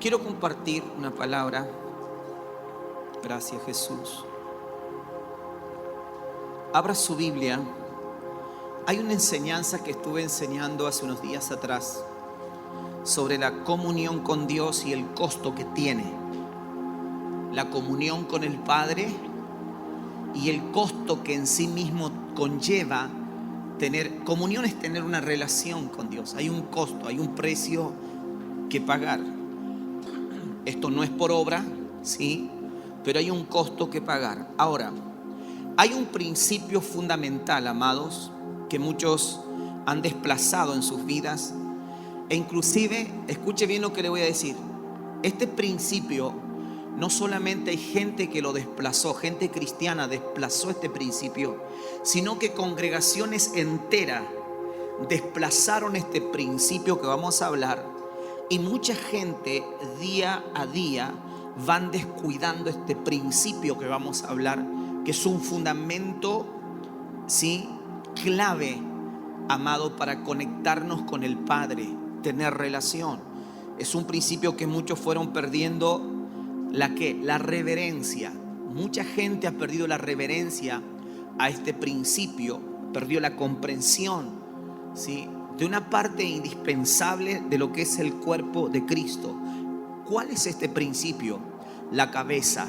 Quiero compartir una palabra. Gracias, Jesús. Abra su Biblia. Hay una enseñanza que estuve enseñando hace unos días atrás sobre la comunión con Dios y el costo que tiene la comunión con el Padre y el costo que en sí mismo conlleva tener comunión. Es tener una relación con Dios. Hay un costo, hay un precio que pagar. Esto no es por obra, sí, pero hay un costo que pagar. Ahora, hay un principio fundamental, amados, que muchos han desplazado en sus vidas. E inclusive, escuche bien lo que le voy a decir. Este principio, no solamente hay gente que lo desplazó, gente cristiana desplazó este principio, sino que congregaciones enteras desplazaron este principio que vamos a hablar. Y mucha gente día a día van descuidando este principio que vamos a hablar, que es un fundamento, ¿sí?, clave, amado, para conectarnos con el Padre, tener relación. Es un principio que muchos fueron perdiendo la reverencia. Mucha gente ha perdido la reverencia a este principio, perdió la comprensión, ¿sí?, de una parte indispensable de lo que es el cuerpo de Cristo. ¿Cuál es este principio? La cabeza.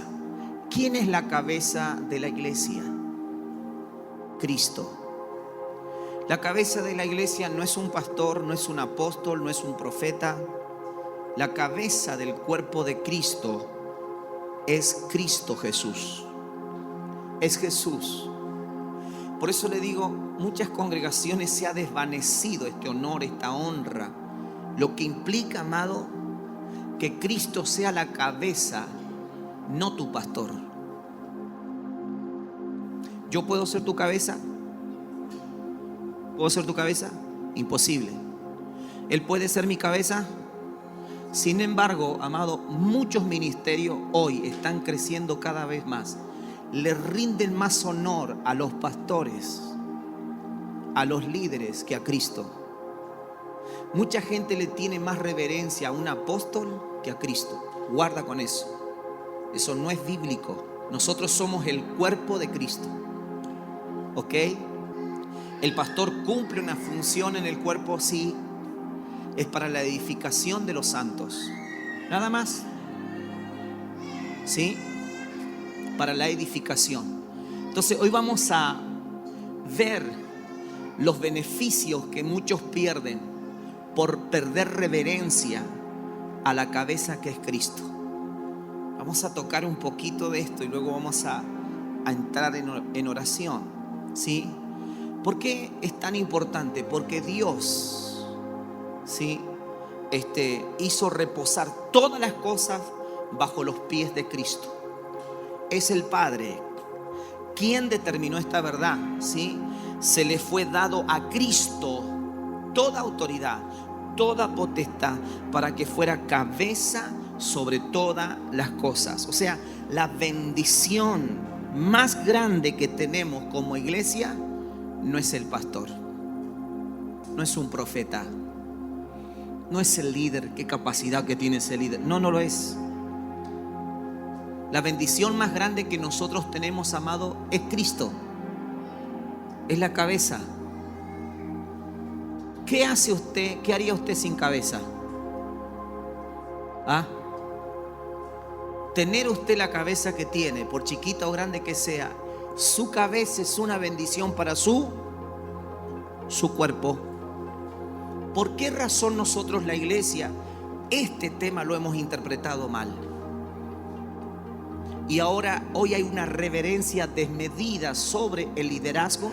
¿Quién es la cabeza de la iglesia? Cristo. La cabeza de la iglesia no es un pastor, no es un apóstol, no es un profeta. La cabeza del cuerpo de Cristo es Cristo Jesús. Es Jesús. Por eso le digo, muchas congregaciones se ha desvanecido este honor, esta honra. Lo que implica, amado, que Cristo sea la cabeza, no tu pastor. ¿Yo puedo ser tu cabeza? ¿Puedo ser tu cabeza? Imposible. ¿Él puede ser mi cabeza? Sin embargo, amado, muchos ministerios hoy están creciendo cada vez más. Le rinden más honor a los pastores, a los líderes, que a Cristo. Mucha gente le tiene más reverencia a un apóstol que a Cristo. Guarda con eso. Eso no es bíblico. Nosotros somos el cuerpo de Cristo. ¿Ok? El pastor cumple una función en el cuerpo, sí. Es para la edificación de los santos. Nada más. ¿Sí? Para la edificación. Entonces hoy vamos a ver los beneficios que muchos pierden por perder reverencia a la cabeza que es Cristo. Vamos a tocar un poquito de esto y luego vamos a entrar en oración, ¿sí? ¿Por qué es tan importante? Porque Dios, ¿sí?, hizo reposar todas las cosas bajo los pies de Cristo. Es el Padre quien determinó esta verdad, ¿sí? Se le fue dado a Cristo toda autoridad, toda potestad, para que fuera cabeza sobre todas las cosas. O sea, la bendición más grande que tenemos como iglesia no es el pastor, no es un profeta, no es el líder. Qué capacidad que tiene ese líder. No lo es. La bendición más grande que nosotros tenemos, amado, es Cristo. Es la cabeza. ¿Qué hace usted? ¿Qué haría usted sin cabeza? ¿Ah? Tener usted la cabeza que tiene, por chiquita o grande que sea, su cabeza es una bendición para su cuerpo. ¿Por qué razón nosotros, la iglesia, este tema lo hemos interpretado mal? Y ahora, hoy hay una reverencia desmedida sobre el liderazgo,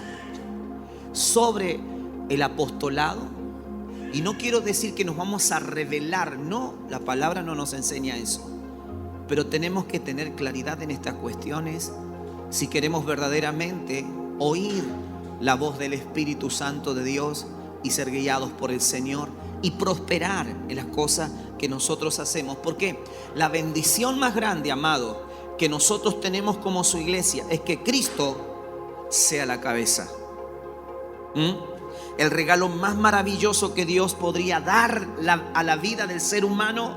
sobre el apostolado. Y no quiero decir que nos vamos a revelar, no, la palabra no nos enseña eso. Pero tenemos que tener claridad en estas cuestiones si queremos verdaderamente oír la voz del Espíritu Santo de Dios y ser guiados por el Señor y prosperar en las cosas que nosotros hacemos. Porque la bendición más grande, amado, que nosotros tenemos como su iglesia es que Cristo sea la cabeza. El regalo más maravilloso que Dios podría dar a la vida del ser humano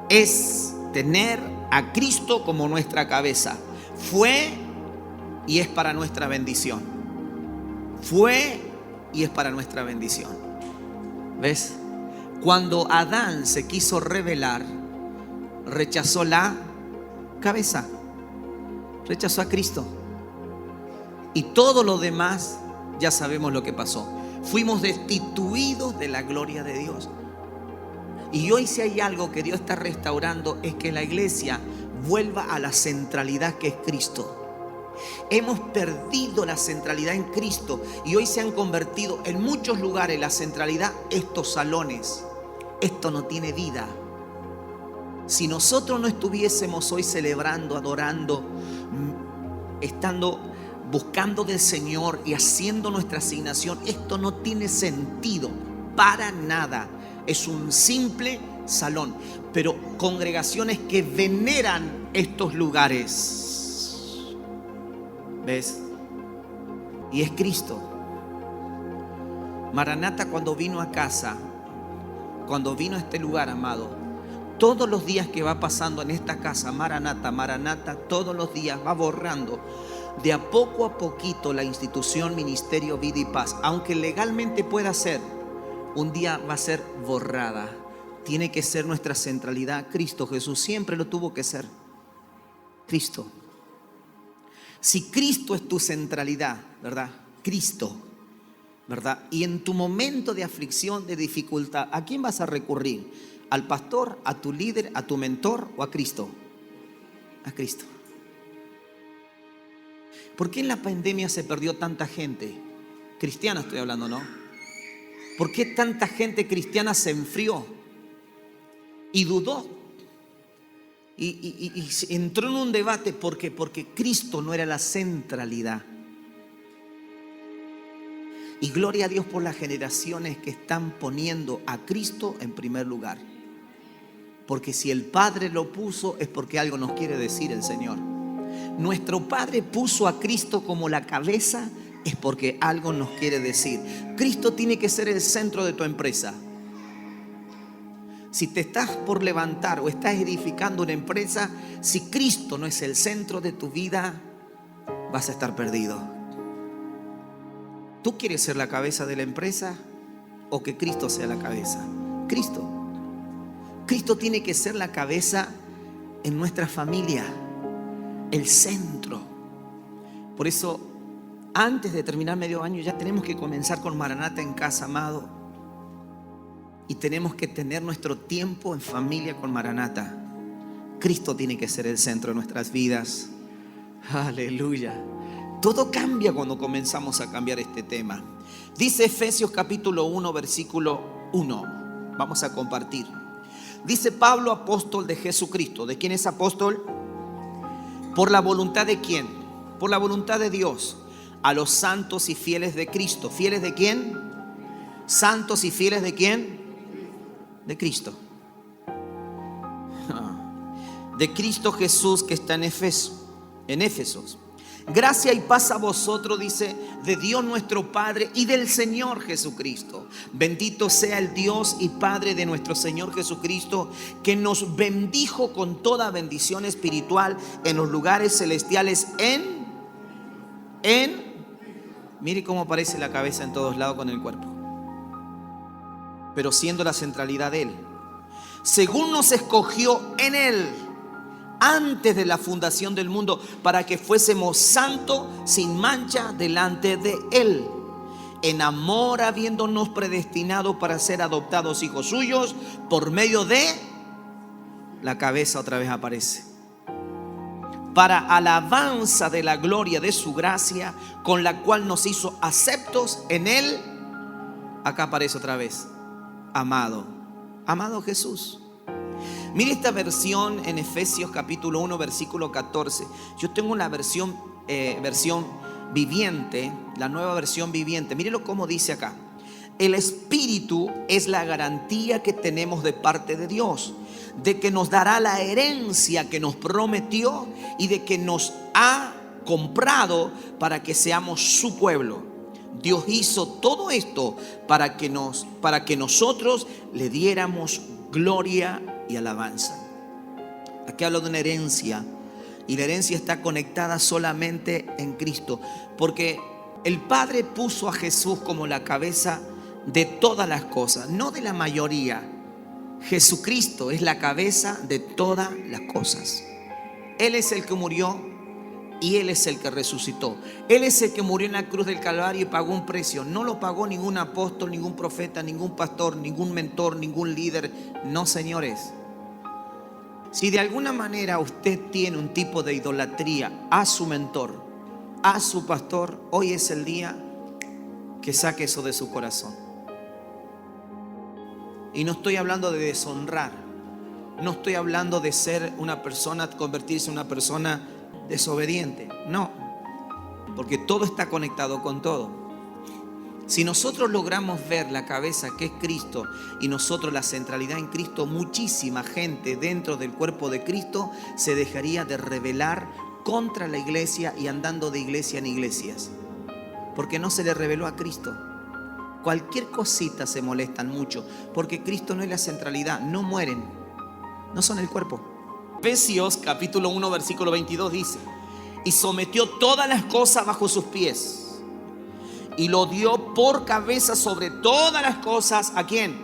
es tener a Cristo como nuestra cabeza. Fue y es para nuestra bendición. Fue y es para nuestra bendición. ¿Ves? Cuando Adán se quiso rebelar, rechazó la cabeza, rechazó a Cristo. Y todo lo demás ya sabemos lo que pasó. Fuimos destituidos de la gloria de Dios. Y hoy, si hay algo que Dios está restaurando, es que la iglesia vuelva a la centralidad que es Cristo. Hemos perdido la centralidad en Cristo y hoy se han convertido en muchos lugares la centralidad estos salones. Esto no tiene vida. Si nosotros no estuviésemos hoy celebrando, adorando, buscando del Señor y haciendo nuestra asignación, esto no tiene sentido para nada. Es un simple salón, pero congregaciones que veneran estos lugares. ¿Ves? Y es Cristo. Maranata, cuando vino a casa, cuando vino a este lugar, amado, todos los días que va pasando en esta casa, Maranata, Maranata, todos los días va borrando de a poquito la institución Ministerio Vida y Paz. Aunque legalmente pueda ser, un día va a ser borrada. Tiene que ser nuestra centralidad Cristo Jesús. Siempre lo tuvo que ser Cristo. Si Cristo es tu centralidad, ¿verdad? Cristo, ¿verdad? Y en tu momento de aflicción, de dificultad, ¿a quién vas a recurrir? ¿Al pastor, a tu líder, a tu mentor o a Cristo? A Cristo. ¿Por qué en la pandemia se perdió tanta gente? Cristiana estoy hablando, ¿no? ¿Por qué tanta gente cristiana se enfrió y dudó? Y entró en un debate porque Cristo no era la centralidad. Y gloria a Dios por las generaciones que están poniendo a Cristo en primer lugar. Porque si el Padre lo puso, es porque algo nos quiere decir el Señor. Nuestro Padre puso a Cristo como la cabeza, es porque algo nos quiere decir. Cristo tiene que ser el centro de tu empresa. Si te estás por levantar o estás edificando una empresa, si Cristo no es el centro de tu vida, vas a estar perdido. ¿Tú quieres ser la cabeza de la empresa o que Cristo sea la cabeza? Cristo. Cristo tiene que ser la cabeza en nuestra familia, el centro. Por eso, antes de terminar medio año, ya tenemos que comenzar con Maranata en casa, amado. Y tenemos que tener nuestro tiempo en familia con Maranata. Cristo tiene que ser el centro de nuestras vidas. Aleluya. Todo cambia cuando comenzamos a cambiar este tema. Dice Efesios capítulo 1, versículo 1. Vamos a compartir. Dice Pablo, apóstol de Jesucristo. ¿De quién es apóstol? ¿Por la voluntad de quién? Por la voluntad de Dios. A los santos y fieles de Cristo. ¿Fieles de quién? Santos y fieles de quién? De Cristo. De Cristo Jesús, que está en Éfesos. Gracia y paz a vosotros, dice, de Dios nuestro Padre y del Señor Jesucristo. Bendito sea el Dios y Padre de nuestro Señor Jesucristo, que nos bendijo con toda bendición espiritual en los lugares celestiales mire cómo aparece la cabeza en todos lados con el cuerpo, pero siendo la centralidad de Él, según nos escogió en Él antes de la fundación del mundo, para que fuésemos santos sin mancha delante de Él, en amor habiéndonos predestinado para ser adoptados hijos suyos por medio de la cabeza. Otra vez aparece, para alabanza de la gloria de su gracia, con la cual nos hizo aceptos en Él. Acá aparece otra vez, amado Jesús. Mire esta versión en Efesios capítulo 1, versículo 14. Yo tengo una versión viviente, la nueva versión viviente. Mírelo cómo dice acá. El Espíritu es la garantía que tenemos de parte de Dios, de que nos dará la herencia que nos prometió y de que nos ha comprado para que seamos su pueblo. Dios hizo todo esto para que nosotros le diéramos gloria y alabanza. Aquí habla de una herencia. Y la herencia está conectada solamente en Cristo. Porque el Padre puso a Jesús como la cabeza de todas las cosas, no de la mayoría. Jesucristo es la cabeza de todas las cosas. Él es el que murió y Él es el que resucitó. Él es el que murió en la cruz del Calvario y pagó un precio. No lo pagó ningún apóstol, ningún profeta, ningún pastor, ningún mentor, ningún líder. No, señores. Si de alguna manera usted tiene un tipo de idolatría a su mentor, a su pastor, hoy es el día que saque eso de su corazón. Y no estoy hablando de deshonrar, no estoy hablando de ser una persona, convertirse en una persona desobediente, no, porque todo está conectado con todo. Si nosotros logramos ver la cabeza que es Cristo y nosotros la centralidad en Cristo, muchísima gente dentro del cuerpo de Cristo se dejaría de rebelar contra la iglesia y andando de iglesia en iglesias, porque no se le reveló a Cristo. Cualquier cosita se molestan mucho, porque Cristo no es la centralidad, no mueren, no son el cuerpo. Efesios capítulo 1 versículo 22 dice: y sometió todas las cosas bajo sus pies y lo dio por cabeza sobre todas las cosas. ¿A quién?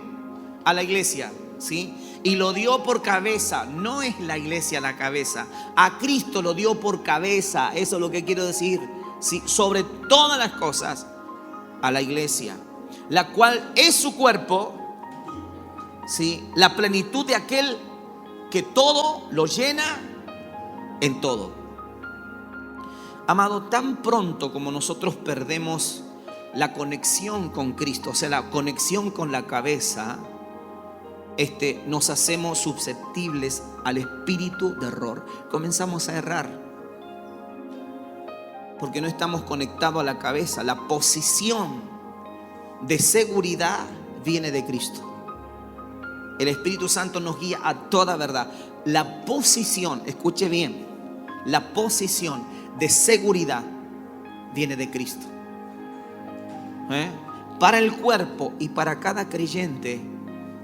A la iglesia, ¿sí? Y lo dio por cabeza. No es la iglesia la cabeza, a Cristo lo dio por cabeza. Eso es lo que quiero decir, ¿sí? Sobre todas las cosas a la iglesia, la cual es su cuerpo, ¿sí? La plenitud de aquel que todo lo llena en todo. Amado, tan pronto como nosotros perdemos la conexión con Cristo, o sea, la conexión con la cabeza, nos hacemos susceptibles al espíritu de error. Comenzamos a errar porque no estamos conectados a la cabeza. La posición de seguridad viene de Cristo. El Espíritu Santo nos guía a toda verdad. La posición, escuche bien, la posición de seguridad viene de Cristo. Para el cuerpo y para cada creyente,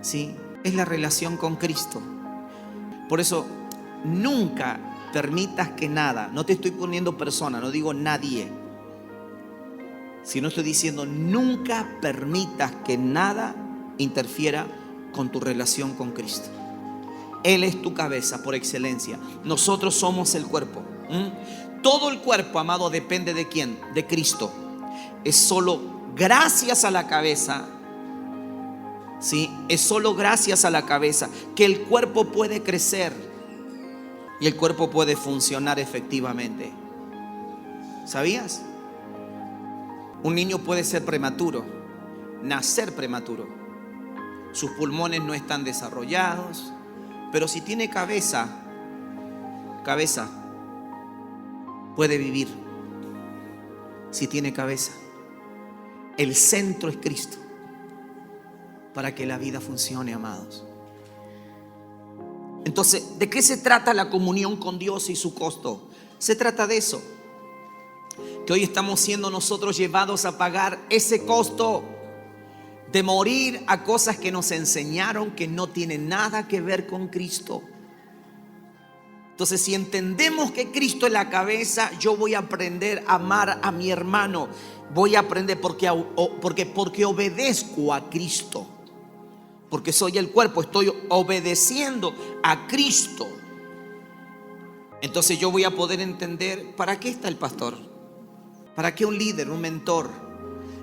¿sí? Es la relación con Cristo. Por eso nunca permitas que nada, no te estoy poniendo persona, no digo nadie, sino estoy diciendo nunca permitas que nada interfiera con tu relación con Cristo. Él es tu cabeza por excelencia. Nosotros somos el cuerpo. Todo el cuerpo, amado, depende de ¿quién? De Cristo. Es solo gracias a la cabeza, ¿sí? Es solo gracias a la cabeza que el cuerpo puede crecer y el cuerpo puede funcionar efectivamente. ¿Sabías? Un niño puede ser prematuro, nacer prematuro. Sus pulmones no están desarrollados, pero si tiene cabeza, puede vivir. Si tiene cabeza. El centro es Cristo para que la vida funcione, amados. Entonces, ¿de qué se trata la comunión con Dios y su costo? Se trata de eso, que hoy estamos siendo nosotros llevados a pagar ese costo de morir a cosas que nos enseñaron que no tienen nada que ver con Cristo. Entonces, si entendemos que Cristo es la cabeza, yo voy a aprender a amar a mi hermano. Voy a aprender porque obedezco a Cristo. Porque soy el cuerpo, estoy obedeciendo a Cristo. Entonces yo voy a poder entender para qué está el pastor, para qué un líder, un mentor.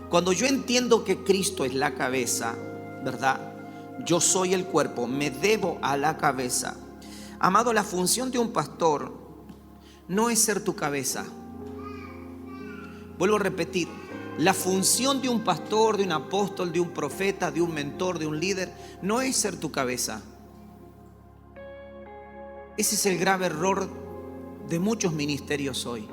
Cuando yo entiendo que Cristo es la cabeza, ¿verdad? Yo soy el cuerpo, me debo a la cabeza. Amado, la función de un pastor no es ser tu cabeza. Vuelvo a repetir, la función de un pastor, de un apóstol, de un profeta, de un mentor, de un líder, no es ser tu cabeza. Ese es el grave error de muchos ministerios hoy.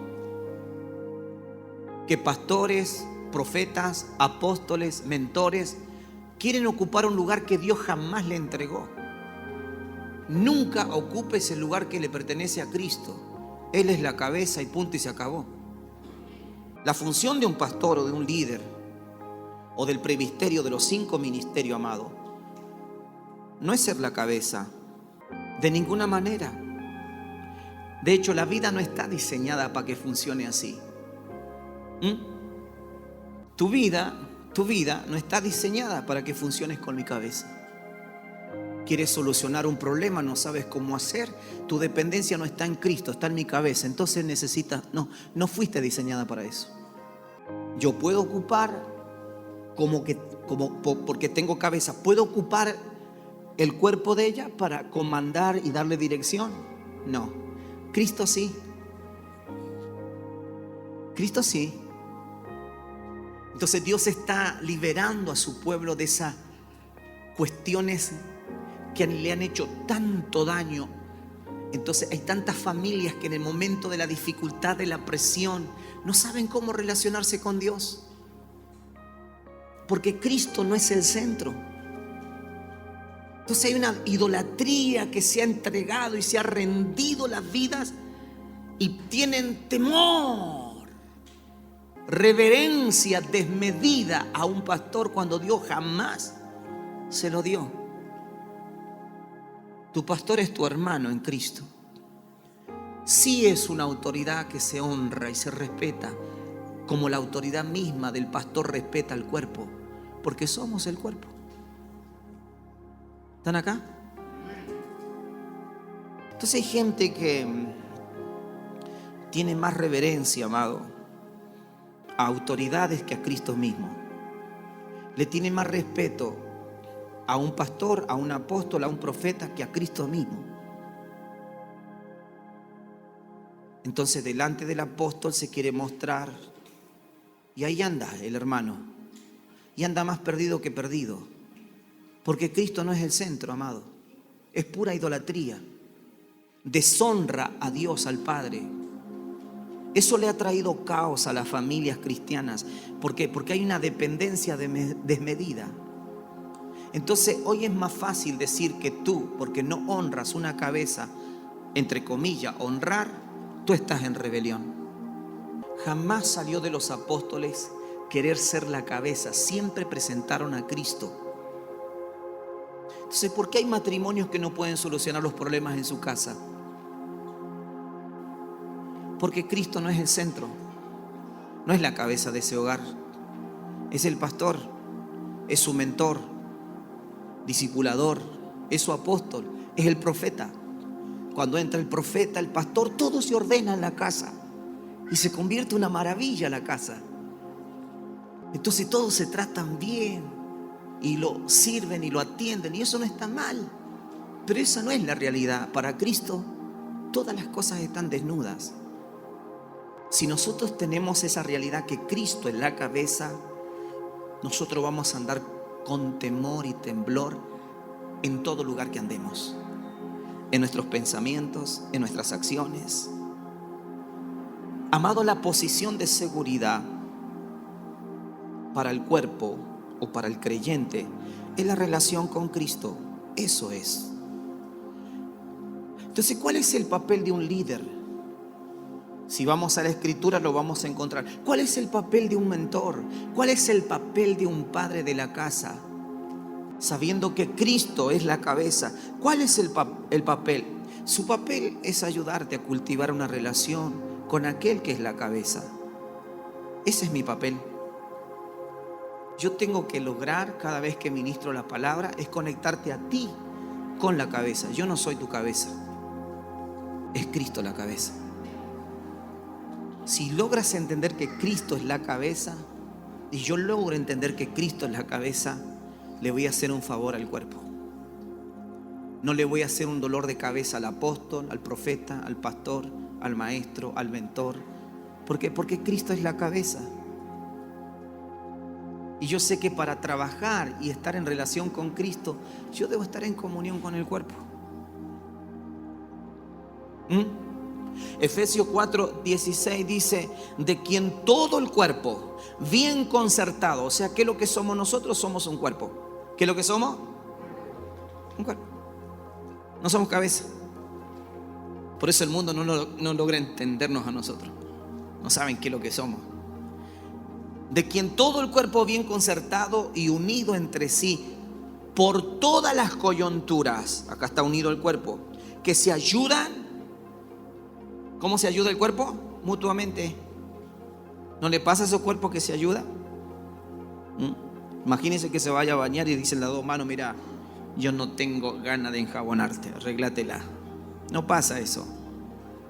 Que pastores, profetas, apóstoles, mentores quieren ocupar un lugar que Dios jamás le entregó. Nunca ocupes el lugar que le pertenece a Cristo. Él es la cabeza y punto y se acabó. La función de un pastor o de un líder o del presbiterio de los 5 ministerios, amado, no es ser la cabeza de ninguna manera. De hecho, la vida no está diseñada para que funcione así. Tu vida no está diseñada para que funciones con mi cabeza. Quieres solucionar un problema, no sabes cómo hacer. Tu dependencia no está en Cristo, está en mi cabeza. Entonces no fuiste diseñada para eso. Yo puedo ocupar porque tengo cabeza, puedo ocupar el cuerpo de ella para comandar y darle dirección. No, Cristo sí. Cristo sí. Entonces Dios está liberando a su pueblo de esas cuestiones que le han hecho tanto daño. Entonces hay tantas familias que en el momento de la dificultad, de la presión, no saben cómo relacionarse con Dios. Porque Cristo no es el centro. Entonces hay una idolatría que se ha entregado y se ha rendido las vidas y tienen temor, reverencia desmedida a un pastor cuando Dios jamás se lo dio. Tu pastor es tu hermano en Cristo. Sí es una autoridad que se honra y se respeta, como la autoridad misma del pastor respeta al cuerpo, porque somos el cuerpo. ¿Están acá? Entonces hay gente que tiene más reverencia, amado, a autoridades que a Cristo mismo. Le tiene más respeto a un pastor, a un apóstol, a un profeta que a Cristo mismo. Entonces delante del apóstol se quiere mostrar y ahí anda el hermano y anda más perdido que perdido, porque Cristo no es el centro, amado. Es pura idolatría, deshonra a Dios, al Padre. Eso le ha traído caos a las familias cristianas. ¿Por qué? Porque hay una dependencia desmedida. Entonces hoy es más fácil decir que tú, porque no honras una cabeza, entre comillas, honrar, tú estás en rebelión. Jamás salió de los apóstoles querer ser la cabeza, siempre presentaron a Cristo. Entonces, ¿por qué hay matrimonios que no pueden solucionar los problemas en su casa? Porque Cristo no es el centro, no es la cabeza de ese hogar, es el pastor, es su mentor, discipulador, es su apóstol, es el profeta. Cuando entra el profeta, el pastor, todo se ordena en la casa y se convierte en una maravilla la casa. Entonces todos se tratan bien y lo sirven y lo atienden, y eso no está mal, pero esa no es la realidad. Para Cristo todas las cosas están desnudas. Si nosotros tenemos esa realidad que Cristo es la cabeza, nosotros vamos a andar con temor y temblor en todo lugar que andemos, en nuestros pensamientos, en nuestras acciones. Amado, la posición de seguridad para el cuerpo o para el creyente es la relación con Cristo. Eso es. Entonces, ¿cuál es el papel de un líder? Si vamos a la Escritura lo vamos a encontrar. ¿Cuál es el papel de un mentor? ¿Cuál es el papel de un padre de la casa? Sabiendo que Cristo es la cabeza, ¿cuál es el papel? Su papel es ayudarte a cultivar una relación con aquel que es la cabeza. Ese es mi papel. Yo tengo que lograr, cada vez que ministro la palabra, es conectarte a ti con la cabeza. Yo no soy tu cabeza, es Cristo la cabeza. Si logras entender que Cristo es la cabeza, y yo logro entender que Cristo es la cabeza, le voy a hacer un favor al cuerpo. No le voy a hacer un dolor de cabeza al apóstol, al profeta, al pastor, al maestro, al mentor. ¿Por qué? Porque Cristo es la cabeza. Y yo sé que para trabajar y estar en relación con Cristo, yo debo estar en comunión con el cuerpo. Efesios 4:16 dice: de quien todo el cuerpo, bien concertado. O sea, ¿qué es lo que somos nosotros? Somos un cuerpo. ¿Qué es lo que somos? Un cuerpo. No somos cabeza. Por eso el mundo no logra entendernos a nosotros. No saben qué es lo que somos. De quien todo el cuerpo bien concertado y unido entre sí por todas las coyunturas, acá está unido el cuerpo, que se ayudan ¿Cómo se ayuda el cuerpo? Mutuamente. ¿No le pasa a esos cuerpos que se ayudan? Imagínense que se vaya a bañar y dicen las dos manos: mira, yo no tengo ganas de enjabonarte, arréglatela. No pasa eso.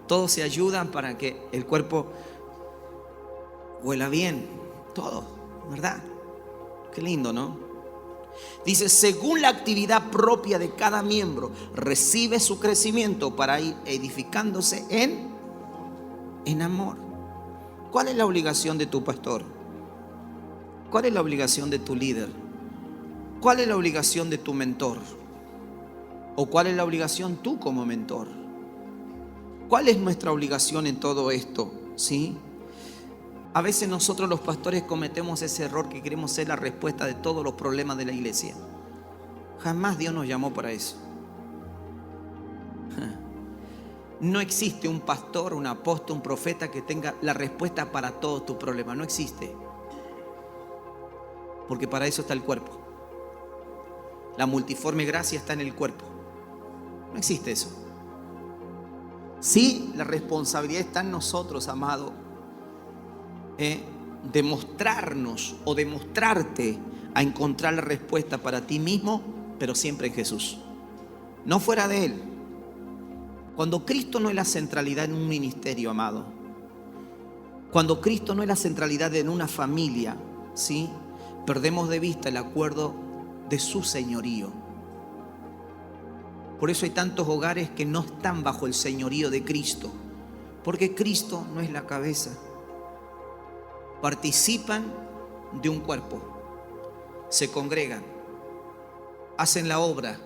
Todos se ayudan para que el cuerpo huela bien. Todo, ¿verdad? Qué lindo, ¿no? Dice: según la actividad propia de cada miembro, recibe su crecimiento para ir edificándose en amor. ¿Cuál es la obligación de tu pastor? ¿Cuál es la obligación de tu líder? ¿Cuál es la obligación de tu mentor? ¿O cuál es la obligación tú como mentor? ¿Cuál es nuestra obligación en todo esto? ¿Sí? A veces nosotros los pastores cometemos ese error que queremos ser la respuesta de todos los problemas de la iglesia. Jamás Dios nos llamó para eso. No existe un pastor, un apóstol, un profeta que tenga la respuesta para todos tus problemas. No existe. Porque para eso está el cuerpo. La multiforme gracia está en el cuerpo. No existe eso. Sí, la responsabilidad está en nosotros, amado. Demostrarnos o demostrarte a encontrar la respuesta para ti mismo, pero siempre en Jesús. No fuera de Él. Cuando Cristo no es la centralidad en un ministerio, amado. Cuando Cristo no es la centralidad en una familia, ¿sí? Perdemos de vista el acuerdo de su señorío. Por eso hay tantos hogares que no están bajo el señorío de Cristo, porque Cristo no es la cabeza. Participan de un cuerpo, se congregan, hacen la obra,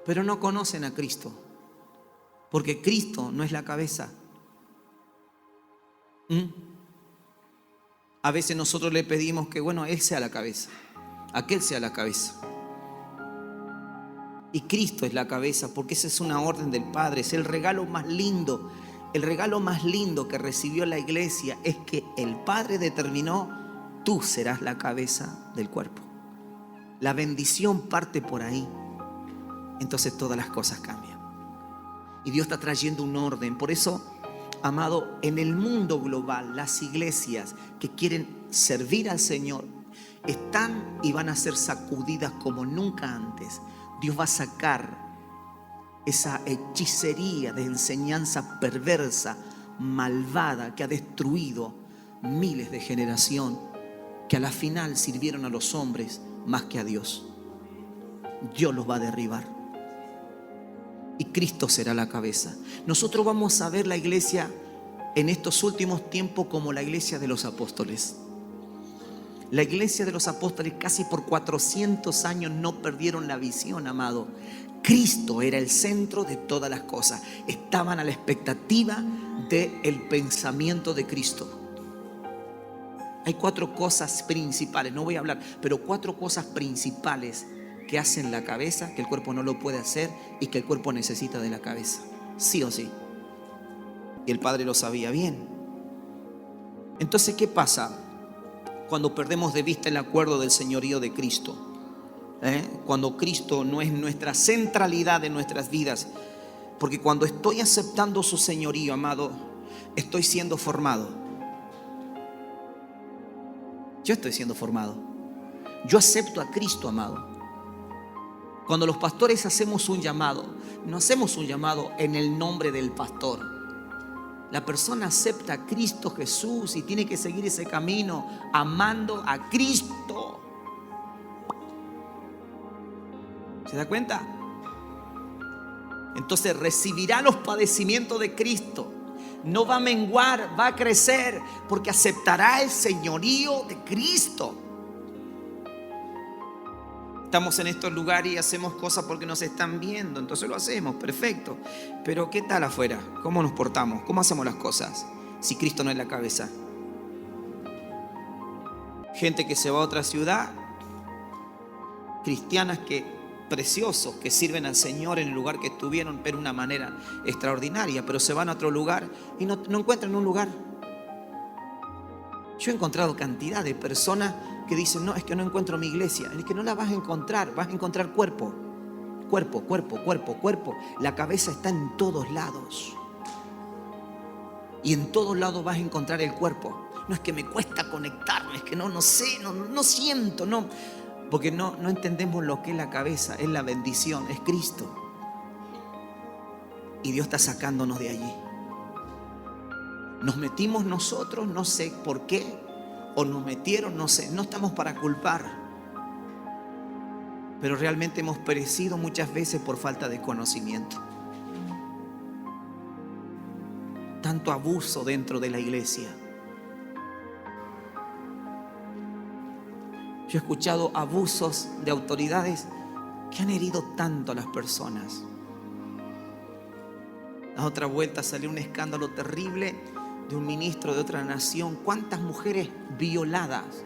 pero no conocen a Cristo, porque Cristo no es la cabeza. A veces nosotros le pedimos que, bueno, Él sea la cabeza, aquel sea la cabeza. Y Cristo es la cabeza, porque esa es una orden del Padre, es el regalo más lindo. El regalo más lindo que recibió la iglesia es que el Padre determinó: tú serás la cabeza del cuerpo. La bendición parte por ahí. Entonces todas las cosas cambian. Y Dios está trayendo un orden. Por eso, amado, en el mundo global, las iglesias que quieren servir al Señor están y van a ser sacudidas como nunca antes. Dios va a sacar esa hechicería de enseñanza perversa, malvada, que ha destruido miles de generación, que a la final sirvieron a los hombres más que a Dios. Dios los va a derribar y Cristo será la cabeza. Nosotros vamos a ver la iglesia en estos últimos tiempos como la iglesia de los apóstoles. La iglesia de los apóstoles casi por 400 años no perdieron la visión, amado. Cristo era el centro de todas las cosas. Estaban a la expectativa del pensamiento de Cristo. Hay 4 cosas principales, no voy a hablar, pero 4 cosas principales que hacen la cabeza, que el cuerpo no lo puede hacer y que el cuerpo necesita de la cabeza, sí o sí. Y el Padre lo sabía bien. Entonces, ¿qué pasa cuando perdemos de vista el acuerdo del señorío de Cristo? Cuando Cristo no es nuestra centralidad en nuestras vidas. Porque cuando estoy aceptando su señorío, amado, estoy siendo formado. Yo estoy siendo formado. Yo acepto a Cristo, amado. Cuando los pastores hacemos un llamado, no hacemos un llamado en el nombre del pastor. La persona acepta a Cristo Jesús y tiene que seguir ese camino amando a Cristo. ¿Se da cuenta? Entonces recibirá los padecimientos de Cristo. No va a menguar, va a crecer, porque aceptará el señorío de Cristo. Estamos en estos lugares y hacemos cosas porque nos están viendo, entonces lo hacemos, perfecto. Pero ¿qué tal afuera? ¿Cómo nos portamos? ¿Cómo hacemos las cosas si Cristo no es la cabeza? Gente que se va a otra ciudad, cristianas preciosos que sirven al Señor en el lugar que estuvieron, pero de una manera extraordinaria, pero se van a otro lugar y no encuentran un lugar. Yo he encontrado cantidad de personas que dicen: no, es que no encuentro mi iglesia. Es que no la vas a encontrar, vas a encontrar cuerpo. Cuerpo. La cabeza está en todos lados. Y en todos lados vas a encontrar el cuerpo. No es que me cuesta conectarme, es que no sé, no siento, no. Porque no entendemos lo que es la cabeza, es la bendición, es Cristo. Y Dios está sacándonos de allí. Nos metimos nosotros, no sé por qué, o nos metieron, no sé, no estamos para culpar. Pero realmente hemos perecido muchas veces por falta de conocimiento. Tanto abuso dentro de la iglesia. Yo he escuchado abusos de autoridades que han herido tanto a las personas. La otra vuelta salió un escándalo terrible de un ministro de otra nación. ¿Cuántas mujeres violadas?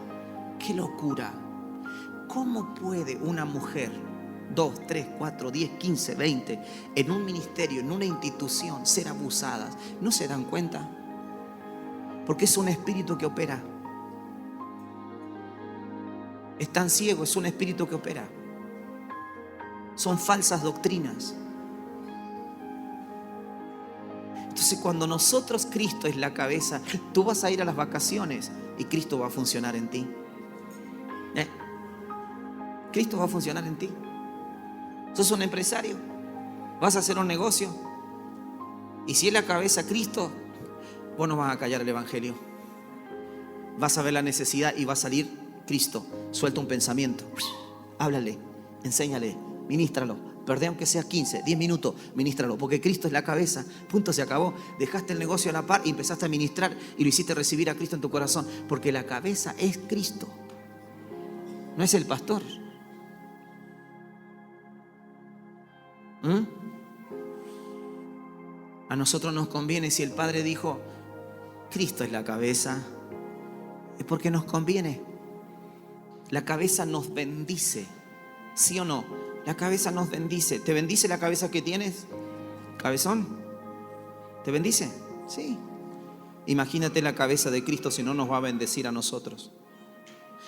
¡Qué locura! ¿Cómo puede una mujer, 2, 3, 4, 10, 15, 20, en un ministerio, en una institución, ser abusadas? ¿No se dan cuenta? Porque es un espíritu que opera. Están ciegos, es un espíritu que opera. Son falsas doctrinas. Entonces, cuando nosotros, Cristo es la cabeza, tú vas a ir a las vacaciones y Cristo va a funcionar en ti. Cristo va a funcionar en ti. Sos un empresario, vas a hacer un negocio, y si es la cabeza Cristo, vos no vas a callar el evangelio. Vas a ver la necesidad y va a salir Cristo. Suelta un pensamiento, háblale, enséñale, ministralo. Perdé aunque sea 15, 10 minutos, ministralo, porque Cristo es la cabeza. Punto, se acabó. Dejaste el negocio a la par y empezaste a ministrar y lo hiciste recibir a Cristo en tu corazón, porque la cabeza es Cristo, no es el pastor. A nosotros nos conviene. Si el Padre dijo Cristo es la cabeza, es porque nos conviene. La cabeza nos bendice, ¿sí o no? La cabeza nos bendice. ¿Te bendice la cabeza que tienes? ¿Cabezón? ¿Te bendice? Sí. Imagínate la cabeza de Cristo, si no nos va a bendecir a nosotros.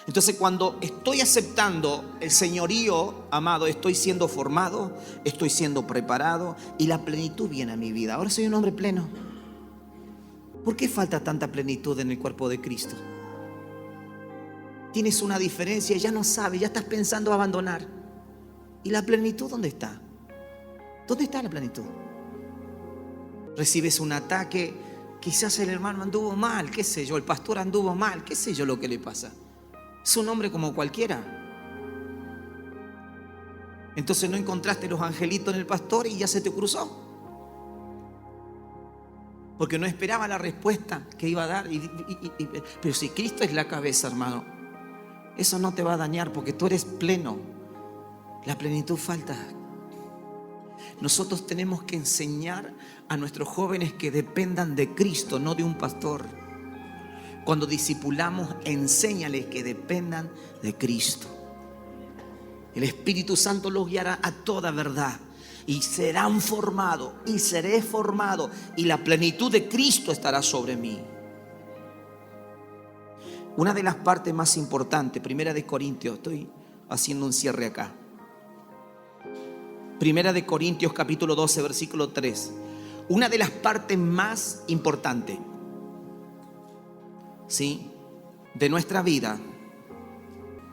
Entonces, cuando estoy aceptando el señorío, amado, estoy siendo formado, estoy siendo preparado y la plenitud viene a mi vida. Ahora soy un hombre pleno. ¿Por qué falta tanta plenitud en el cuerpo de Cristo? Tienes una diferencia, ya no sabes, ya estás pensando abandonar. ¿Y la plenitud dónde está? ¿Dónde está la plenitud? Recibes un ataque, quizás el hermano anduvo mal, qué sé yo, el pastor anduvo mal, qué sé yo lo que le pasa. Es un hombre como cualquiera. Entonces no encontraste los angelitos en el pastor y ya se te cruzó. Porque no esperaba la respuesta que iba a dar. Pero si Cristo es la cabeza, hermano, eso no te va a dañar porque tú eres pleno. La plenitud falta. Nosotros tenemos que enseñar a nuestros jóvenes que dependan de Cristo, no de un pastor. Cuando discipulamos, enséñales que dependan de Cristo. El Espíritu Santo los guiará a toda verdad. Y serán formados, y seré formado, y la plenitud de Cristo estará sobre mí. Una de las partes más importantes, 1 Corintios, estoy haciendo un cierre acá. 1 Corintios capítulo 12, versículo 3. Una de las partes más importantes, ¿sí?, de nuestra vida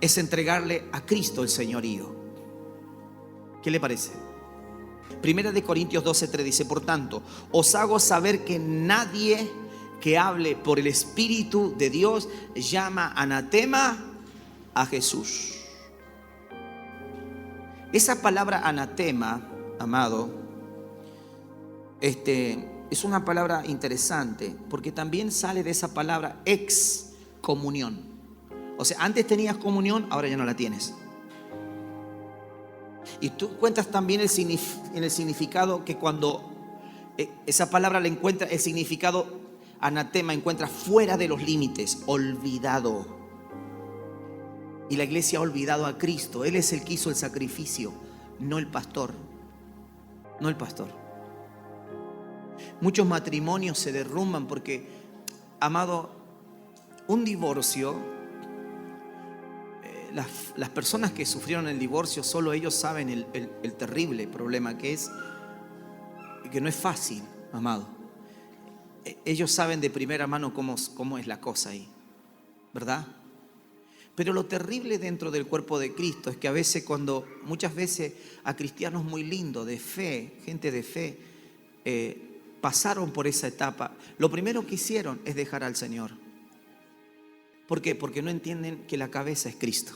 es entregarle a Cristo el señorío. ¿Qué le parece? 1 Corintios 12, 3 dice: por tanto, os hago saber que nadie que hable por el Espíritu de Dios llama anatema a Jesús. Esa palabra anatema, amado, es una palabra interesante porque también sale de esa palabra excomunión. O sea, antes tenías comunión, ahora ya no la tienes. Y tú encuentras también en el significado que cuando esa palabra le encuentra el significado anatema, encuentra fuera de los límites, olvidado. Y la iglesia ha olvidado a Cristo. Él es el que hizo el sacrificio, no el pastor. No el pastor. Muchos matrimonios se derrumban porque, amado, un divorcio, las personas que sufrieron el divorcio, solo ellos saben el terrible problema que es, que no es fácil, amado. ellos saben de primera mano cómo es la cosa ahí, ¿verdad? Pero lo terrible dentro del cuerpo de Cristo es que a veces muchas veces a cristianos muy lindos, de fe, gente de fe, pasaron por esa etapa. Lo primero que hicieron es dejar al Señor. ¿Por qué? Porque no entienden que la cabeza es Cristo.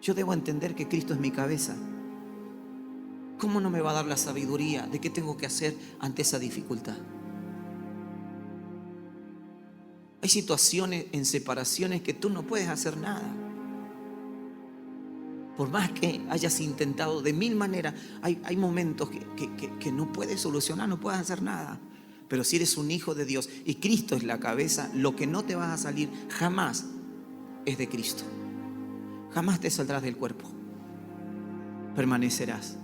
Yo debo entender que Cristo es mi cabeza. ¿Cómo no me va a dar la sabiduría de qué tengo que hacer ante esa dificultad? Hay situaciones en separaciones que tú no puedes hacer nada. Por más que hayas intentado de mil maneras, hay momentos que no puedes solucionar, no puedes hacer nada. Pero si eres un hijo de Dios y Cristo es la cabeza, lo que no te vas a salir jamás es de Cristo. Jamás te saldrás del cuerpo. Permanecerás.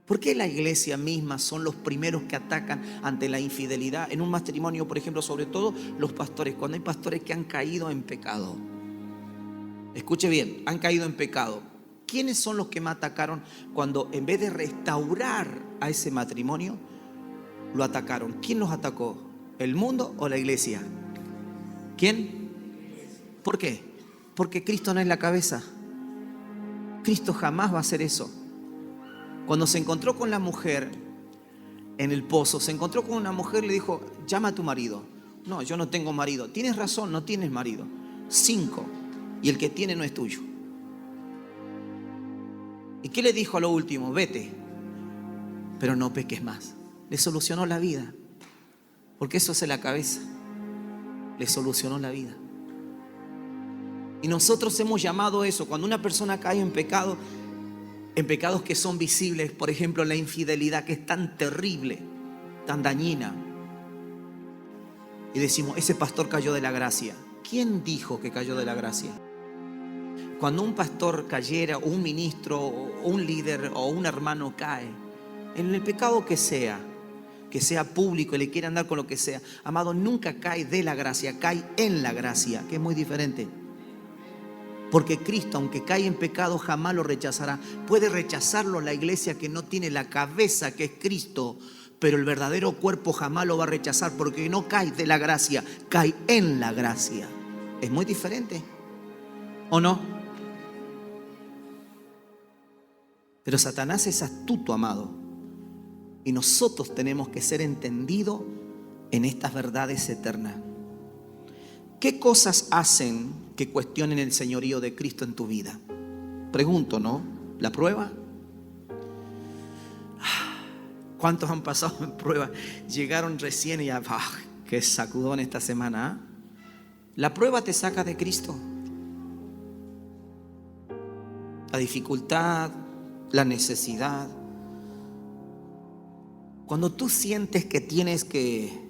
¿Por qué la iglesia misma son los primeros que atacan ante la infidelidad? En un matrimonio, por ejemplo, sobre todo los pastores, cuando hay pastores que han caído en pecado. Escuche bien, han caído en pecado. ¿Quiénes son los que más atacaron cuando en vez de restaurar a ese matrimonio, lo atacaron? ¿Quién los atacó? ¿El mundo o la iglesia? ¿Quién? ¿Por qué? Porque Cristo no es la cabeza. Cristo jamás va a hacer eso. Cuando se encontró con la mujer en el pozo, se encontró con una mujer y le dijo: llama a tu marido. No, yo no tengo marido. Tienes razón, no tienes marido. 5. Y el que tiene no es tuyo. ¿Y qué le dijo a lo último? Vete, pero no peques más. Le solucionó la vida. Porque eso es la cabeza. Le solucionó la vida. Y nosotros hemos llamado eso, cuando una persona cae en pecado, en pecados que son visibles, por ejemplo la infidelidad, que es tan terrible, tan dañina, y decimos: ese pastor cayó de la gracia. ¿Quién dijo que cayó de la gracia? Cuando un pastor cayera, o un ministro, o un líder, o un hermano cae en el pecado que sea público y le quiere andar con lo que sea, amado, nunca cae de la gracia, cae en la gracia, que es muy diferente. Porque Cristo, aunque cae en pecado, jamás lo rechazará. Puede rechazarlo la iglesia que no tiene la cabeza, que es Cristo, pero el verdadero cuerpo jamás lo va a rechazar, porque no cae de la gracia, cae en la gracia. Es muy diferente, ¿o no? Pero Satanás es astuto, amado, y nosotros tenemos que ser entendidos en estas verdades eternas. ¿Qué cosas hacen que cuestionen el señorío de Cristo en tu vida? Pregunto, ¿no? ¿La prueba? ¿Cuántos han pasado en prueba? Llegaron recién y ya, qué sacudón esta semana, ¿eh? La prueba te saca de Cristo. La dificultad, la necesidad. Cuando tú sientes que tienes que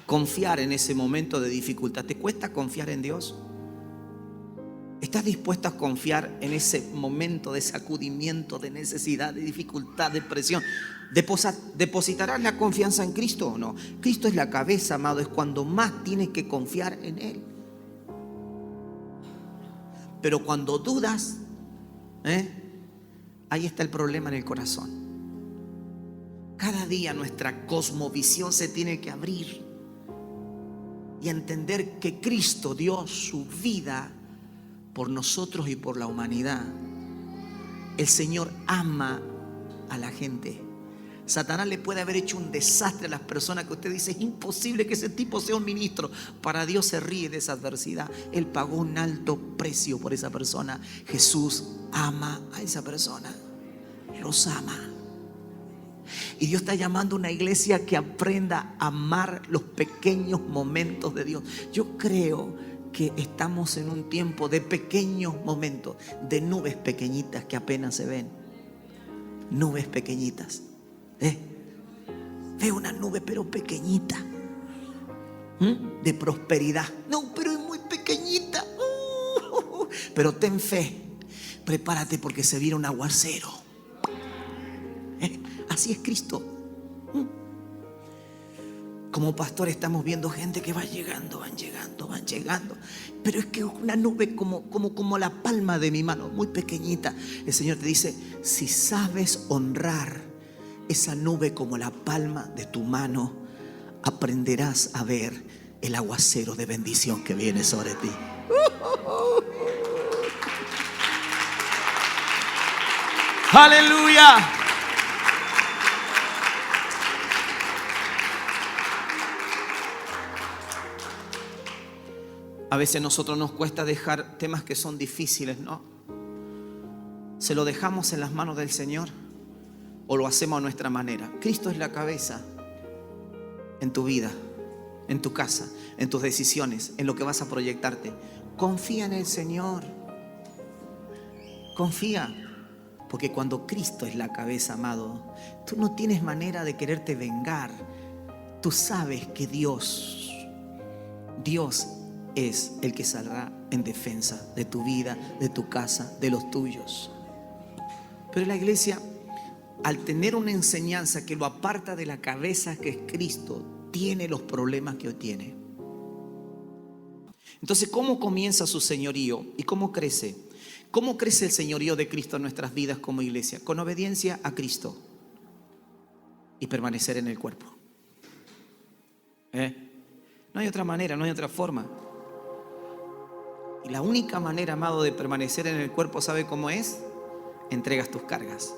confiar en ese momento de dificultad, ¿te cuesta confiar en Dios? ¿Estás dispuesto a confiar en ese momento de sacudimiento, de necesidad, de dificultad, de presión? ¿Depositarás la confianza en Cristo o no? Cristo es la cabeza, amado, es cuando más tienes que confiar en Él. Pero cuando dudas, ahí está el problema en el corazón. Cada día nuestra cosmovisión se tiene que abrir y entender que Cristo dio su vida por nosotros y por la humanidad. El Señor ama a la gente. Satanás le puede haber hecho un desastre a las personas que usted dice: es imposible que ese tipo sea un ministro. Para Dios se ríe de esa adversidad. Él pagó un alto precio por esa persona. Jesús ama a esa persona. Los ama. Y Dios está llamando a una iglesia que aprenda a amar los pequeños momentos de Dios. Yo creo que estamos en un tiempo de pequeños momentos, de nubes pequeñitas que apenas se ven. Nubes pequeñitas. Veo una nube pero pequeñita, de prosperidad. No, pero es muy pequeñita. Pero ten fe. Prepárate porque se viene un aguacero. Así es Cristo. Como pastor estamos viendo gente que van llegando. Pero es que una nube como la palma de mi mano, muy pequeñita. El Señor te dice: si sabes honrar esa nube como la palma de tu mano, aprenderás a ver el aguacero de bendición que viene sobre ti. ¡Aleluya! A veces a nosotros nos cuesta dejar temas que son difíciles, ¿no? ¿Se lo dejamos en las manos del Señor o lo hacemos a nuestra manera? Cristo es la cabeza en tu vida, en tu casa, en tus decisiones, en lo que vas a proyectarte. Confía en el Señor. Confía. Porque cuando Cristo es la cabeza, amado, tú no tienes manera de quererte vengar. Tú sabes que Dios es el que saldrá en defensa de tu vida, de tu casa, de los tuyos. Pero la iglesia, al tener una enseñanza que lo aparta de la cabeza que es Cristo, tiene los problemas que hoy tiene. Entonces, ¿cómo comienza su señorío y cómo crece? ¿Cómo crece el señorío de Cristo en nuestras vidas como iglesia? Con obediencia a Cristo y permanecer en el cuerpo. No hay otra manera, no hay otra forma. Y la única manera, amado, de permanecer en el cuerpo, ¿sabe cómo es? Entregas tus cargas.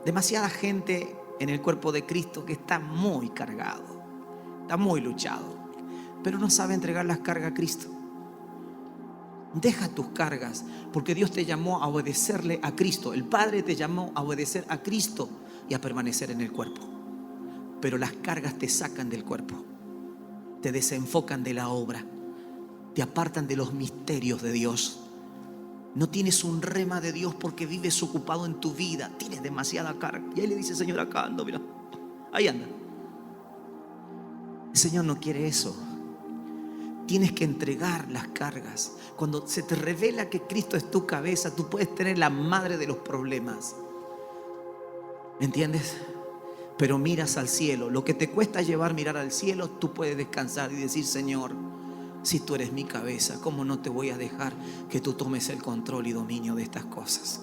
Demasiada gente en el cuerpo de Cristo que está muy cargado, está muy luchado, pero no sabe entregar las cargas a Cristo. Deja tus cargas, porque Dios te llamó a obedecerle a Cristo. El Padre te llamó a obedecer a Cristo y a permanecer en el cuerpo. Pero las cargas te sacan del cuerpo, te desenfocan de la obra, te apartan de los misterios de Dios. No tienes un rema de Dios porque vives ocupado en tu vida. Tienes demasiada carga. Y ahí le dice: Señor, acá ando, mira, ahí anda. El Señor no quiere eso. Tienes que entregar las cargas. Cuando se te revela que Cristo es tu cabeza, tú puedes tener la madre de los problemas. ¿Me entiendes? Pero miras al cielo. Lo que te cuesta mirar al cielo, tú puedes descansar y decir: Señor, si tú eres mi cabeza, ¿cómo no te voy a dejar que tú tomes el control y dominio de estas cosas?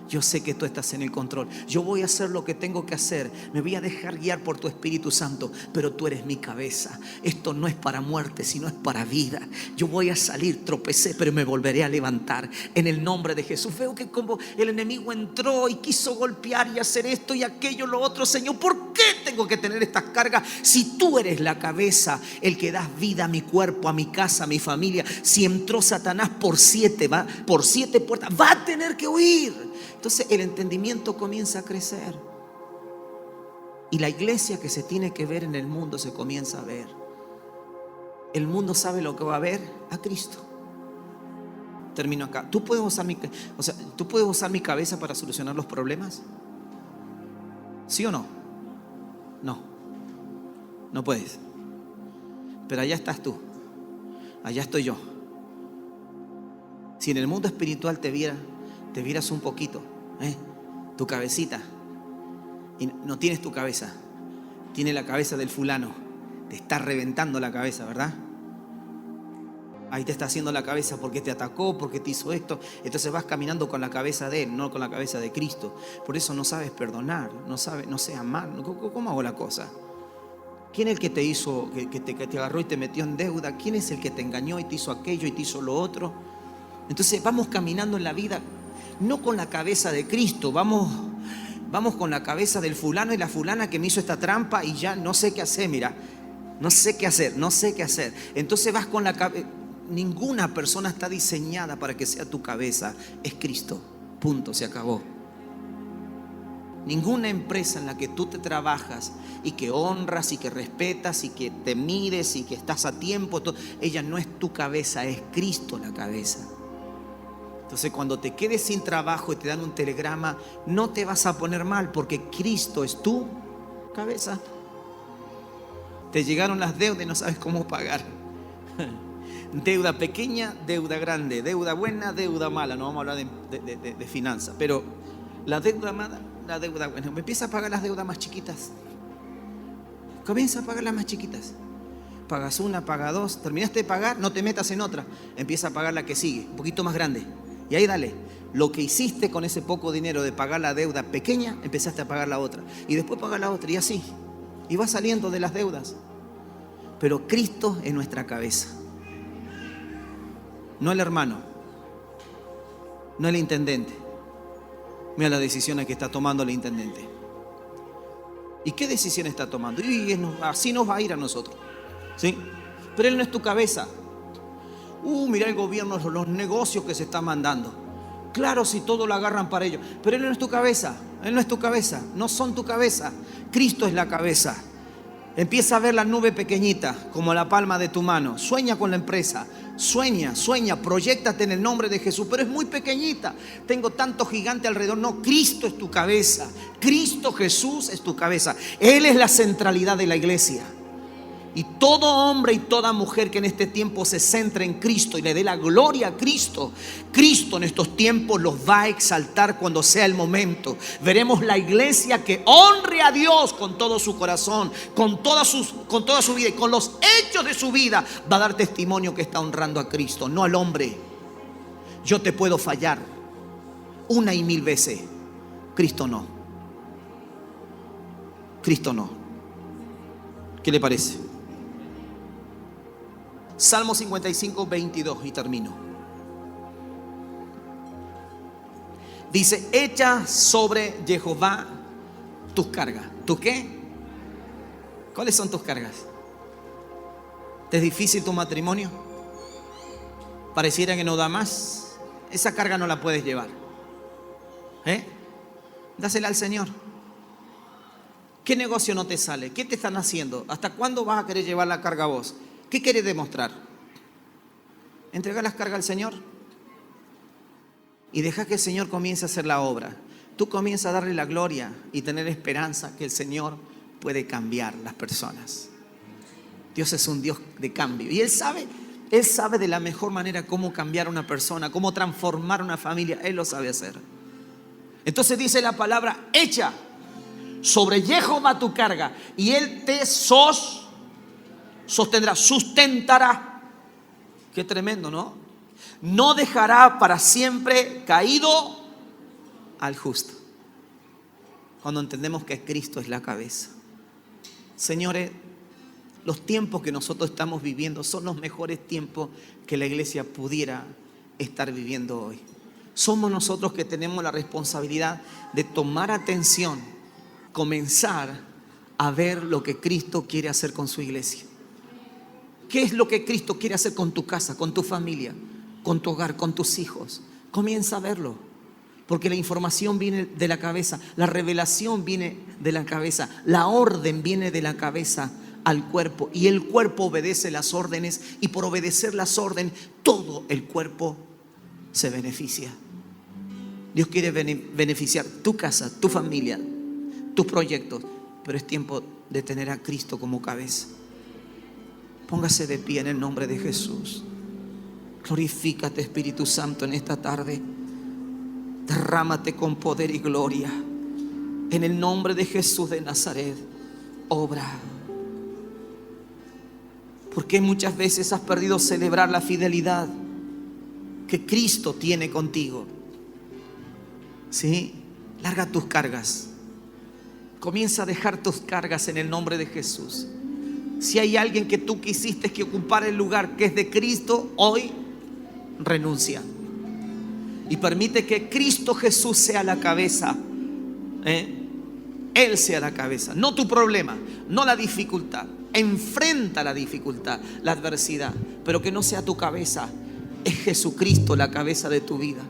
Yo sé que tú estás en el control. Yo voy a hacer lo que tengo que hacer. Me voy a dejar guiar por tu Espíritu Santo. Pero tú eres mi cabeza. Esto no es para muerte, sino es para vida. Yo voy a salir, tropecé, pero me volveré a levantar en el nombre de Jesús. Veo que como el enemigo entró y quiso golpear y hacer esto y aquello, lo otro. Señor, ¿por qué tengo que tener estas cargas? Si tú eres la cabeza, el que das vida a mi cuerpo, a mi casa, a mi familia. Si entró Satanás por 7 puertas, va a tener que huir. Entonces el entendimiento comienza a crecer. Y la iglesia que se tiene que ver en el mundo se comienza a ver. El mundo sabe lo que va a ver: a Cristo. Termino acá. ¿Tú puedes usar mi cabeza para solucionar los problemas? ¿Sí o no? No. No puedes. Pero allá estás tú. Allá estoy yo. Si en el mundo espiritual te vieras un poquito, tu cabecita, y no tienes tu cabeza, tienes la cabeza del fulano, te está reventando la cabeza, ¿verdad? Ahí te está haciendo la cabeza porque te atacó, porque te hizo esto. Entonces vas caminando con la cabeza de él, no con la cabeza de Cristo. Por eso no sabes perdonar, no sabes amar. ¿Cómo hago la cosa? ¿Quién es el que te hizo, que te agarró y te metió en deuda? ¿Quién es el que te engañó y te hizo aquello y te hizo lo otro? Entonces vamos caminando en la vida no con la cabeza de Cristo, vamos con la cabeza del fulano y la fulana que me hizo esta trampa y ya no sé qué hacer, mira, no sé qué hacer. Entonces vas con la cabeza. Ninguna persona está diseñada para que sea tu cabeza, es Cristo, punto, se acabó. Ninguna empresa en la que tú te trabajas y que honras y que respetas y que te mides y que estás a tiempo, ella no es tu cabeza, es Cristo la cabeza. Entonces cuando te quedes sin trabajo y te dan un telegrama, no te vas a poner mal porque Cristo es tu cabeza. Te llegaron las deudas y no sabes cómo pagar. Deuda pequeña, deuda grande, deuda buena, deuda mala. No vamos a hablar de finanzas, pero la deuda mala, la deuda buena. Empieza a pagar las deudas más chiquitas. Comienza a pagar las más chiquitas. Pagas una, pagas dos, terminaste de pagar, no te metas en otra. Empieza a pagar la que sigue, un poquito más grande. Y ahí dale. lo que hiciste con ese poco dinero de pagar la deuda pequeña, empezaste a pagar la otra. Y después pagar la otra y así. Y vas saliendo de las deudas. Pero Cristo es nuestra cabeza. No el hermano. No el intendente. Mira las decisiones que está tomando el intendente. ¿Y qué decisión está tomando? Y así nos va a ir a nosotros. ¿Sí? Pero él no es tu cabeza. Mira el gobierno, los negocios que se están mandando. Claro, si todo lo agarran para ellos. Pero él no es tu cabeza. Él no es tu cabeza. No son tu cabeza. Cristo es la cabeza. Empieza a ver la nube pequeñita como la palma de tu mano. Sueña con la empresa. Sueña, proyéctate en el nombre de Jesús. Pero es muy pequeñita. Tengo tanto gigante alrededor. No, Cristo es tu cabeza. Cristo Jesús es tu cabeza. Él es la centralidad de la iglesia. Y todo hombre y toda mujer que en este tiempo se centre en Cristo y le dé la gloria a Cristo, Cristo en estos tiempos los va a exaltar cuando sea el momento. Veremos la iglesia que honre a Dios con todo su corazón, con toda su vida y con los hechos de su vida. Va a dar testimonio que está honrando a Cristo, no al hombre. Yo te puedo fallar 1 y 1000 veces. Cristo no. Cristo no. ¿Qué le parece? Salmo 55, 22 y termino. Dice: echa sobre Jehová tus cargas. ¿Tú qué? ¿Cuáles son tus cargas? ¿Te es difícil tu matrimonio? Pareciera que no da más. Esa carga no la puedes llevar. Dásela al Señor. ¿Qué negocio no te sale? ¿Qué te están haciendo? ¿Hasta cuándo vas a querer llevar la carga vos? ¿Qué quieres demostrar? Entrega las cargas al Señor y deja que el Señor comience a hacer la obra. Tú comienza a darle la gloria y tener esperanza que el Señor puede cambiar las personas. Dios es un Dios de cambio y Él sabe de la mejor manera cómo cambiar a una persona, cómo transformar una familia. Él lo sabe hacer. Entonces dice la palabra: echa sobre Jehová tu carga y Él te sostendrá, sustentará. Qué tremendo, ¿no? No dejará para siempre caído al justo. Cuando entendemos que Cristo es la cabeza. Señores, los tiempos que nosotros estamos viviendo son los mejores tiempos que la iglesia pudiera estar viviendo hoy. Somos nosotros que tenemos la responsabilidad de tomar atención, comenzar a ver lo que Cristo quiere hacer con su iglesia. ¿Qué es lo que Cristo quiere hacer con tu casa, con tu familia, con tu hogar, con tus hijos? Comienza a verlo. Porque la información viene de la cabeza, la revelación viene de la cabeza, la orden viene de la cabeza al cuerpo. Y el cuerpo obedece las órdenes y por obedecer las órdenes, todo el cuerpo se beneficia. Dios quiere beneficiar tu casa, tu familia, tus proyectos. Pero es tiempo de tener a Cristo como cabeza. Póngase de pie en el nombre de Jesús. Glorifícate, Espíritu Santo, en esta tarde. Derrámate con poder y gloria. En el nombre de Jesús de Nazaret, obra. Porque muchas veces has perdido celebrar la fidelidad que Cristo tiene contigo. ¿Sí? Larga tus cargas. Comienza a dejar tus cargas en el nombre de Jesús. Si hay alguien que tú quisiste que ocupara el lugar que es de Cristo, hoy renuncia. Y permite que Cristo Jesús sea la cabeza. Él sea la cabeza. No tu problema, no la dificultad. Enfrenta la dificultad, la adversidad. Pero que no sea tu cabeza. Es Jesucristo la cabeza de tu vida.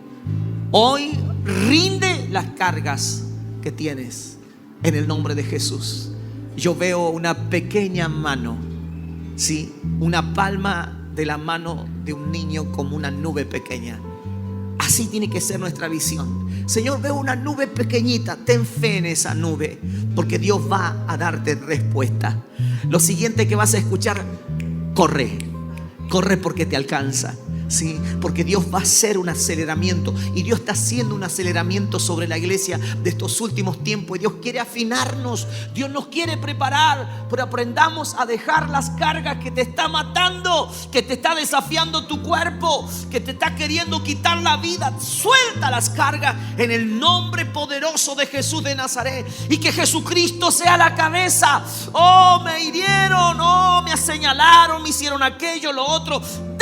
Hoy rinde las cargas que tienes en el nombre de Jesús. Yo veo una pequeña mano, ¿sí? Una palma de la mano de un niño como una nube pequeña. Así tiene que ser nuestra visión. Señor, veo una nube pequeñita. Ten fe en esa nube, porque Dios va a darte respuesta. Lo siguiente que vas a escuchar: corre. Corre porque te alcanza. Sí, porque Dios va a hacer un aceleramiento, y Dios está haciendo un aceleramiento sobre la iglesia de estos últimos tiempos, y Dios quiere afinarnos, Dios nos quiere preparar, pero aprendamos a dejar las cargas que te está matando, que te está desafiando tu cuerpo, que te está queriendo quitar la vida. Suelta las cargas en el nombre poderoso de Jesús de Nazaret, y que Jesucristo sea la cabeza. Oh, me hirieron, oh, me señalaron, me hicieron aquello, lo otro.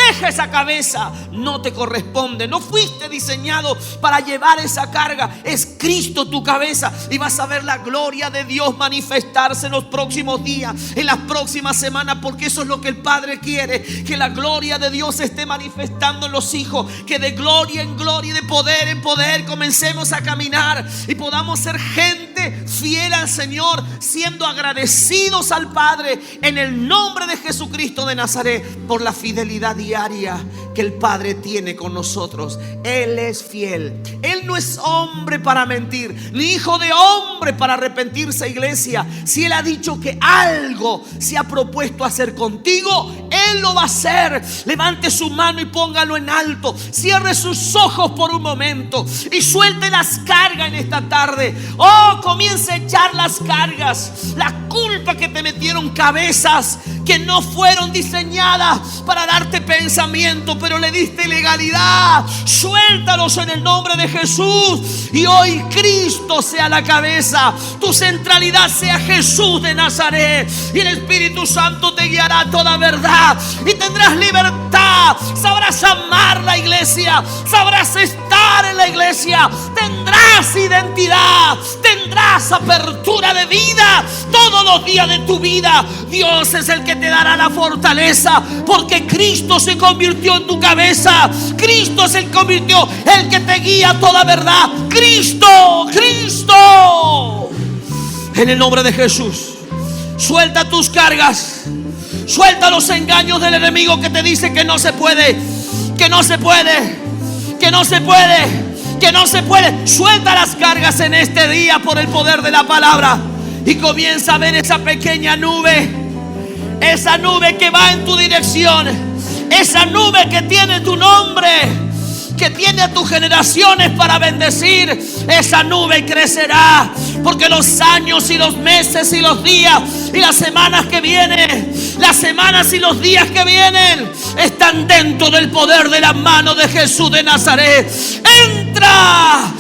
Deja esa cabeza, no te corresponde. No fuiste diseñado para llevar esa carga. Es Cristo tu cabeza, y vas a ver la gloria de Dios manifestarse en los próximos días, en las próximas semanas, porque eso es lo que el Padre quiere, que la gloria de Dios esté manifestando en los hijos, que de gloria en gloria y de poder en poder comencemos a caminar y podamos ser gente fiel al Señor, siendo agradecidos al Padre en el nombre de Jesucristo de Nazaret por la fidelidad diaria que el Padre tiene con nosotros. Él es fiel. Él no es hombre para mentir, ni hijo de hombre para arrepentirse, iglesia. Si Él ha dicho que algo se ha propuesto hacer contigo, Él lo va a hacer. Levante su mano y póngalo en alto. Cierre sus ojos por un momento y suelte las cargas en esta tarde. Oh, comience a echar las cargas, la culpa que te metieron cabezas que no fueron diseñadas para darte pensamiento, pero le diste legalidad. Suéltalos en el nombre de Jesús, y hoy Cristo sea la cabeza, tu centralidad sea Jesús de Nazaret, y el Espíritu Santo te guiará a toda verdad y tendrás libertad. Sabrás amar la iglesia, sabrás estar en la iglesia, tendrás identidad, tendrás apertura de vida todos los días de tu vida. Dios es el que te dará la fortaleza, porque Cristo se convirtió en tu cabeza. Cristo se convirtió el que te guía a toda verdad. Cristo, Cristo. En el nombre de Jesús, suelta tus cargas, suelta los engaños del enemigo que te dice que no se puede, que no se puede, que no se puede, que no se puede. Suelta las cargas en este día por el poder de la palabra, y comienza a ver esa pequeña nube, esa nube que va en tu dirección, esa nube que tiene tu nombre, que tiene a tus generaciones para bendecir. Esa nube crecerá, porque los años y los meses y los días y las semanas que vienen, las semanas y los días que vienen, están dentro del poder de la mano de Jesús de Nazaret. Entra,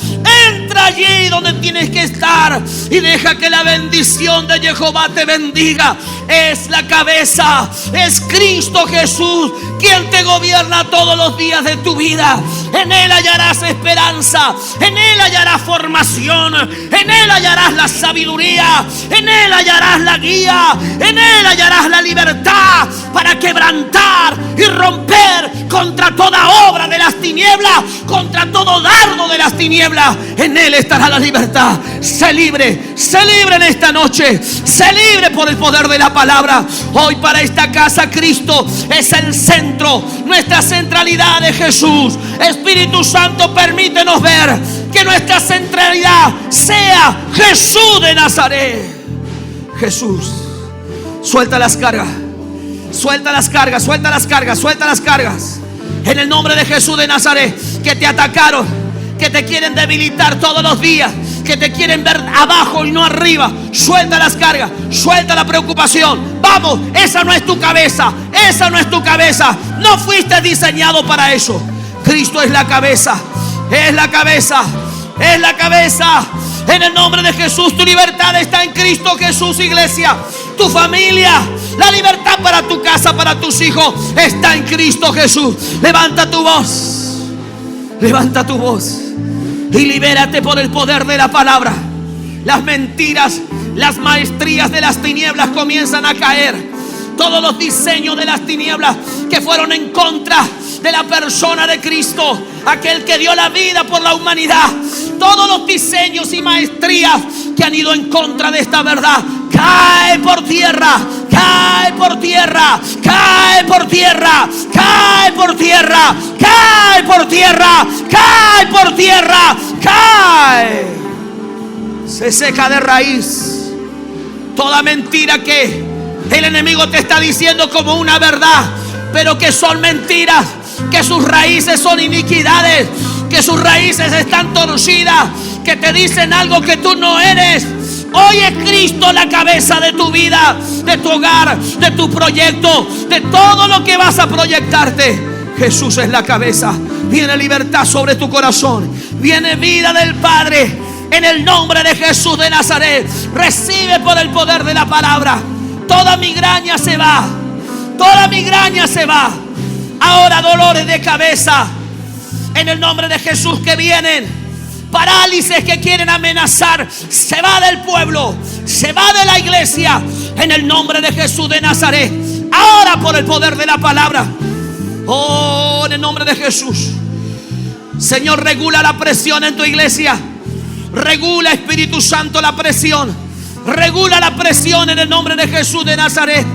entra allí donde tienes que estar, y deja que la bendición de Jehová te bendiga. Es la cabeza, es Cristo Jesús quien te gobierna todos los días de tu vida. En Él hallarás esperanza, en Él hallarás formación, en Él hallarás la sabiduría, en Él hallarás la guía, en Él hallarás la libertad para quebrantar y romper contra toda obra de las tinieblas, contra todo dardo de las tinieblas. En Él estará la libertad. Sé libre en esta noche, sé libre por el poder de la palabra. Hoy para esta casa Cristo es el centro, nuestra centralidad de Jesús. Espíritu Santo, permítenos ver que nuestra centralidad sea Jesús de Nazaret. Jesús, suelta las cargas, suelta las cargas, suelta las cargas, suelta las cargas. En el nombre de Jesús de Nazaret, que te atacaron, que te quieren debilitar todos los días, que te quieren ver abajo y no arriba. Suelta las cargas, suelta la preocupación. Vamos, esa no es tu cabeza, esa no es tu cabeza. No fuiste diseñado para eso. Cristo es la cabeza, es la cabeza, es la cabeza. En el nombre de Jesús, tu libertad está en Cristo Jesús, iglesia. Tu familia, la libertad para tu casa, para tus hijos, está en Cristo Jesús. Levanta tu voz, levanta tu voz y libérate por el poder de la palabra. Las mentiras, las maestrías de las tinieblas comienzan a caer. Todos los diseños de las tinieblas que fueron en contra de la persona de Cristo, aquel que dio la vida por la humanidad, todos los diseños y maestrías que han ido en contra de esta verdad, cae por tierra, cae por tierra, cae por tierra, cae por tierra, cae por tierra, cae por tierra, cae. Se seca de raíz toda mentira que el enemigo te está diciendo como una verdad, pero que son mentiras. que sus raíces son iniquidades, que sus raíces están torcidas, que te dicen algo que tú no eres. Hoy es Cristo la cabeza de tu vida, de tu hogar, de tu proyecto, de todo lo que vas a proyectarte. Jesús es la cabeza. Viene libertad sobre tu corazón, viene vida del Padre. En el nombre de Jesús de Nazaret, recibe por el poder de la palabra. Toda migraña se va, toda migraña se va. Ahora dolores de cabeza, en el nombre de Jesús, que vienen. Parálisis que quieren amenazar, se va del pueblo, se va de la iglesia, en el nombre de Jesús de Nazaret. Ahora por el poder de la palabra, oh, en el nombre de Jesús. Señor, regula la presión en tu iglesia. Regula, Espíritu Santo, la presión. Regula la presión en el nombre de Jesús de Nazaret.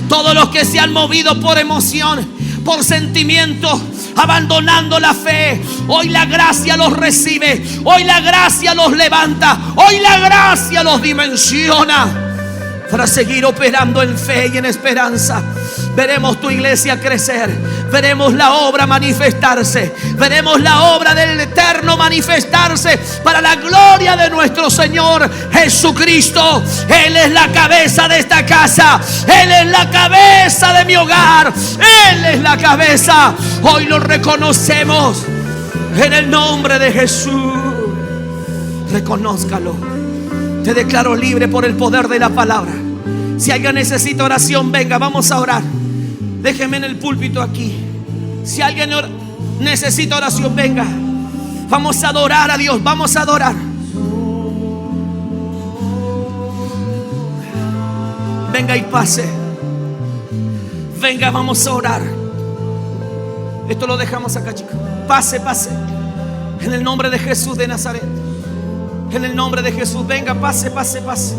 Todos los que se han movido por emoción, por sentimiento, abandonando la fe, hoy la gracia los recibe, hoy la gracia los levanta, hoy la gracia los dimensiona para seguir operando en fe y en esperanza. Veremos tu iglesia crecer, veremos la obra manifestarse, veremos la obra del Eterno manifestarse para la gloria de nuestro Señor Jesucristo. Él es la cabeza de esta casa, Él es la cabeza de mi hogar, Él es la cabeza. Hoy lo reconocemos en el nombre de Jesús. Reconózcalo. Te declaro libre por el poder de la palabra. Si alguien necesita oración, venga, vamos a orar. Déjeme en el púlpito aquí. Si alguien necesita oración, venga. Vamos a adorar a Dios, vamos a adorar. Venga y pase. Venga, vamos a orar. Esto lo dejamos acá, chicos. Pase, pase. En el nombre de Jesús de Nazaret. En el nombre de Jesús, venga, pase, pase, pase.